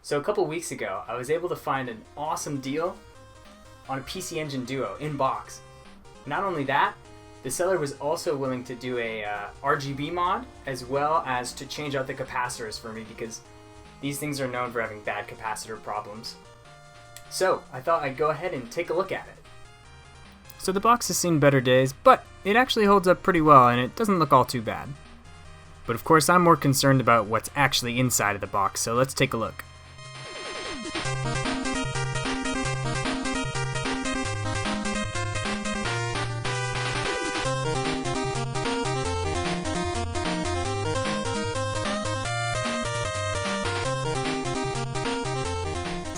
So a couple weeks ago, I was able to find an awesome deal on a PC Engine Duo in box. Not only that, the seller was also willing to do a RGB mod as well as to change out the capacitors for me because these things are known for having bad capacitor problems. So I thought I'd go ahead and take a look at it. So the box has seen better days, but it actually holds up pretty well and it doesn't look all too bad. But of course I'm more concerned about what's actually inside of the box, so let's take a look.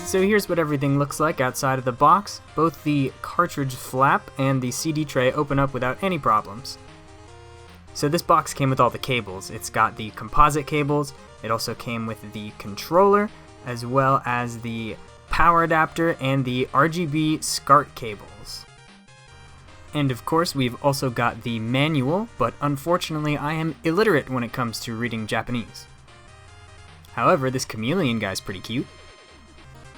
So here's what everything looks like outside of the box. Both the cartridge flap and the CD tray open up without any problems. So this box came with all the cables. It's got the composite cables, it also came with the controller, as well as the power adapter and the RGB SCART cables. And of course we've also got the manual, but unfortunately I am illiterate when it comes to reading Japanese. However, this chameleon guy's pretty cute.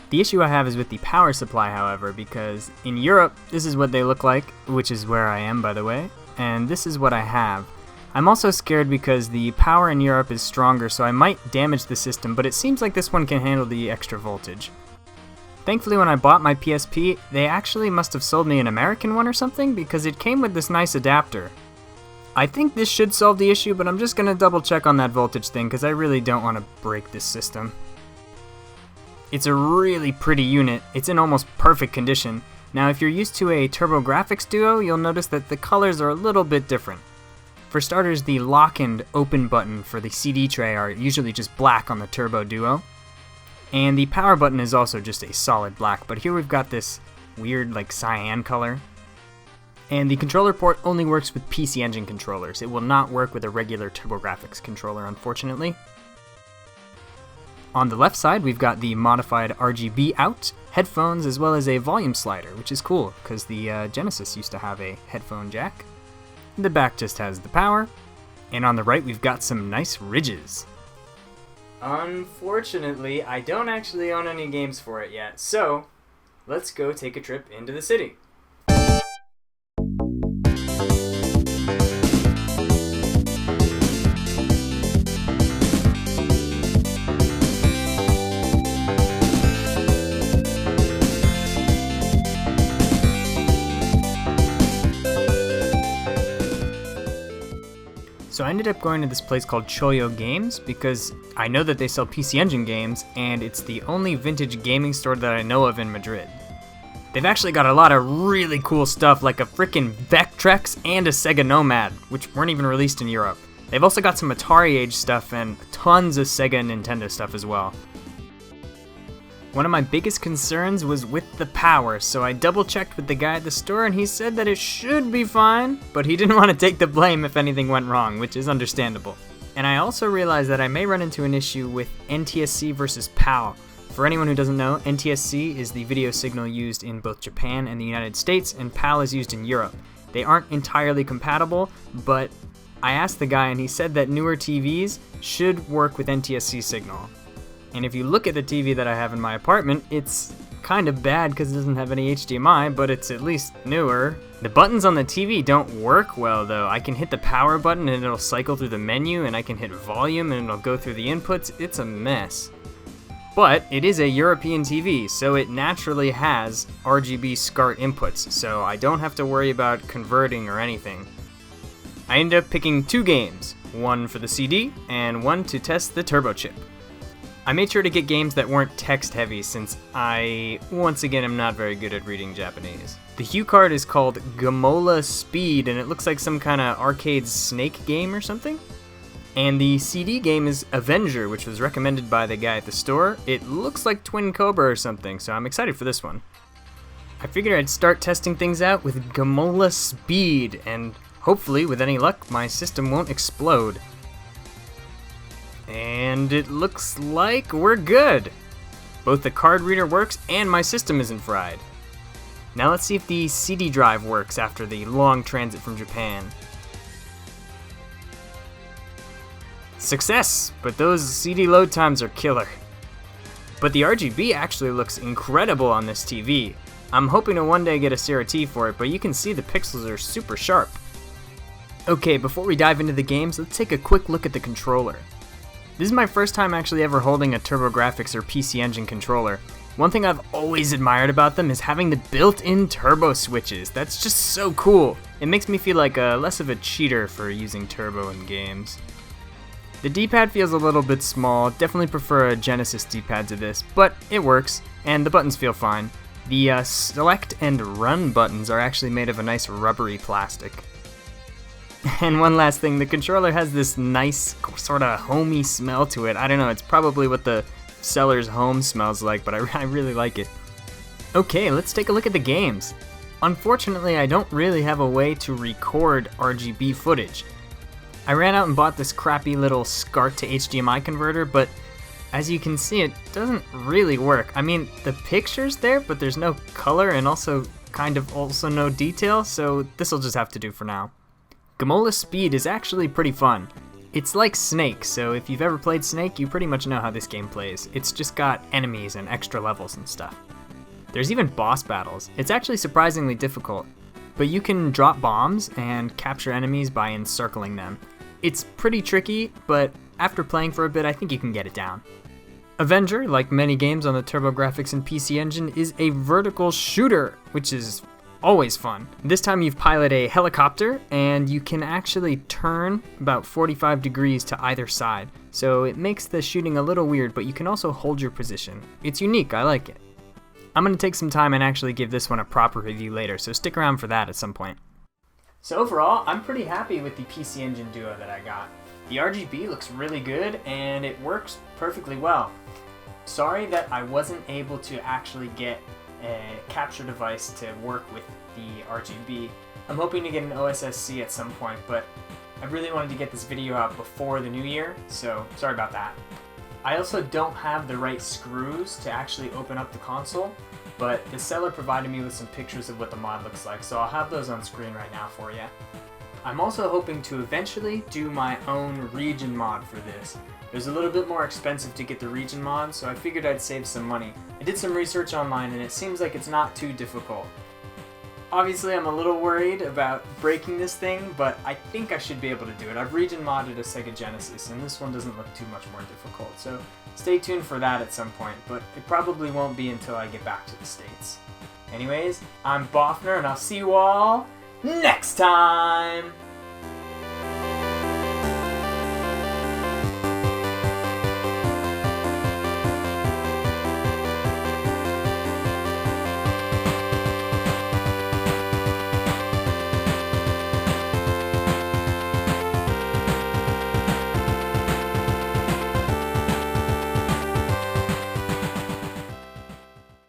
The issue I have is with the power supply, however, because in Europe, this is what they look like, which is where I am, by the way, and this is what I have. I'm also scared because the power in Europe is stronger, so I might damage the system, but it seems like this one can handle the extra voltage. Thankfully, when I bought my PSP, they actually must have sold me an American one or something, because it came with this nice adapter. I think this should solve the issue, but I'm just going to double check on that voltage thing, because I really don't want to break this system. It's a really pretty unit. It's in almost perfect condition. Now if you're used to a Turbografx Duo, you'll notice that the colors are a little bit different. For starters, the lock and open button for the CD tray are usually just black on the Turbo Duo. And the power button is also just a solid black, but here we've got this weird like cyan color. And the controller port only works with PC Engine controllers. It will not work with a regular Turbografx controller, unfortunately. On the left side, we've got the modified RGB out, headphones, as well as a volume slider, which is cool, because the Genesis used to have a headphone jack. The back just has the power, and on the right we've got some nice ridges. Unfortunately, I don't actually own any games for it yet, so let's go take a trip into the city. So I ended up going to this place called Choyo Games because I know that they sell PC Engine games, and it's the only vintage gaming store that I know of in Madrid. They've actually got a lot of really cool stuff like a frickin' Vectrex and a Sega Nomad, which weren't even released in Europe. They've also got some Atari Age stuff and tons of Sega and Nintendo stuff as well. One of my biggest concerns was with the power, so I double checked with the guy at the store and he said that it should be fine, but he didn't want to take the blame if anything went wrong, which is understandable. And I also realized that I may run into an issue with NTSC versus PAL. For anyone who doesn't know, NTSC is the video signal used in both Japan and the United States, and PAL is used in Europe. They aren't entirely compatible, but I asked the guy and he said that newer TVs should work with NTSC signal. And if you look at the TV that I have in my apartment, it's kind of bad because it doesn't have any HDMI, but it's at least newer. The buttons on the TV don't work well though. I can hit the power button and it'll cycle through the menu, and I can hit volume and it'll go through the inputs. It's a mess. But it is a European TV, so it naturally has RGB SCART inputs, so I don't have to worry about converting or anything. I ended up picking 2 games, one for the CD and one to test the turbo chip. I made sure to get games that weren't text heavy since I, once again, am not very good at reading Japanese. The hue card is called Gamola Speed, and it looks like some kind of arcade snake game or something. And the CD game is Avenger, which was recommended by the guy at the store. It looks like Twin Cobra or something, so I'm excited for this one. I figured I'd start testing things out with Gamola Speed, and hopefully, with any luck, my system won't explode. And it looks like we're good. Both the card reader works and my system isn't fried. Now let's see if the CD drive works after the long transit from Japan. Success! But those CD load times are killer. But the RGB actually looks incredible on this TV. I'm hoping to one day get a CRT for it, but you can see the pixels are super sharp. Okay, before we dive into the games, let's take a quick look at the controller. This is my first time actually ever holding a TurboGrafx or PC Engine controller. One thing I've always admired about them is having the built-in turbo switches. That's just so cool. It makes me feel like less of a cheater for using turbo in games. The D-pad feels a little bit small, definitely prefer a Genesis D-pad to this, but it works, and the buttons feel fine. The select and run buttons are actually made of a nice rubbery plastic. And one last thing, the controller has this nice sort of homey smell to it. I don't know, it's probably what the seller's home smells like, but I really like it. Okay, let's take a look at the games. Unfortunately, I don't really have a way to record RGB footage. I ran out and bought this crappy little SCART to HDMI converter, but as you can see, it doesn't really work. I mean, the picture's there, but there's no color and also no detail, so this'll just have to do for now. Gamola's speed is actually pretty fun. It's like Snake, so if you've ever played Snake, you pretty much know how this game plays. It's just got enemies and extra levels and stuff. There's even boss battles. It's actually surprisingly difficult, but you can drop bombs and capture enemies by encircling them. It's pretty tricky, but after playing for a bit, I think you can get it down. Avenger, like many games on the TurboGrafx and PC Engine, is a vertical shooter, which is always fun. This time you pilot a helicopter, and you can actually turn about 45 degrees to either side, so it makes the shooting a little weird, but you can also hold your position. It's unique, I like it. I'm going to take some time and actually give this one a proper review later, so stick around for that at some point. So overall, I'm pretty happy with the PC Engine Duo that I got. The RGB looks really good, and it works perfectly well. Sorry that I wasn't able to actually get a capture device to work with the RGB. I'm hoping to get an OSSC at some point, but I really wanted to get this video out before the new year, so sorry about that. I also don't have the right screws to actually open up the console, but the seller provided me with some pictures of what the mod looks like, so I'll have those on screen right now for you. I'm also hoping to eventually do my own region mod for this. It was a little bit more expensive to get the region mod, so I figured I'd save some money. I did some research online and it seems like it's not too difficult. Obviously I'm a little worried about breaking this thing, but I think I should be able to do it. I've region modded a Sega Genesis and this one doesn't look too much more difficult, so stay tuned for that at some point, but it probably won't be until I get back to the States. Anyways, I'm Bofner and I'll see you all next time!